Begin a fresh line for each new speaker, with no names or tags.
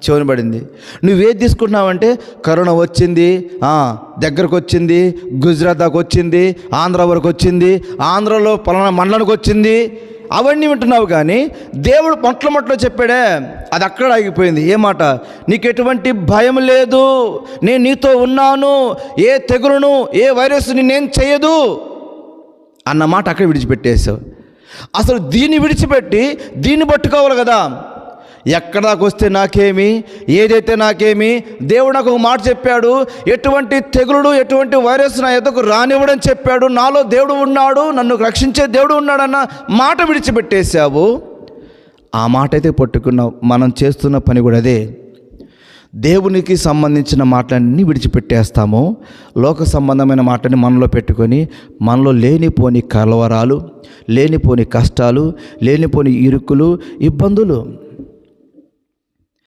చెవుని పడింది. నువ్వేది తీసుకుంటున్నావంటే కరోనా వచ్చింది, దగ్గరకు వచ్చింది, గుజరాత్ దాకా వచ్చింది, ఆంధ్ర వరకు వచ్చింది, ఆంధ్రలో పలానా మండలానికి వచ్చింది, అవన్నీ వింటున్నావు. కానీ దేవుడు మొట్టమొదటిలో చెప్పాడే, అది అక్కడ ఆగిపోయింది. ఏ మాట? నీకు ఎటువంటి భయం లేదు, నేను నీతో ఉన్నాను, ఏ తెగులును ఏ వైరస్ నిన్నేం చేయదు అన్న మాట అక్కడ విడిచిపెట్టేశావు. అసలు దీన్ని విడిచిపెట్టి దీన్ని పట్టుకోవాలి కదా. ఎక్కడ దాకా వస్తే నాకేమి, ఏదైతే నాకేమి, దేవుడు నాకు ఒక మాట చెప్పాడు, ఎటువంటి తెగులుడు ఎటువంటి వైరస్ నా ఎద్దకు రానివ్వడని చెప్పాడు, నాలో దేవుడు ఉన్నాడు, నన్ను రక్షించే దేవుడు ఉన్నాడన్న మాట విడిచిపెట్టేశావు. ఆ మాట అయితే పట్టుకున్నావు. మనం చేస్తున్న పని కూడా అదే. దేవునికి సంబంధించిన మాటలన్నీ విడిచిపెట్టేస్తాము. లోక సంబంధమైన మాటని మనలో పెట్టుకొని మనలో లేనిపోని కలవరాలు, లేనిపోని కష్టాలు, లేనిపోని ఇరుకులు, ఇబ్బందులు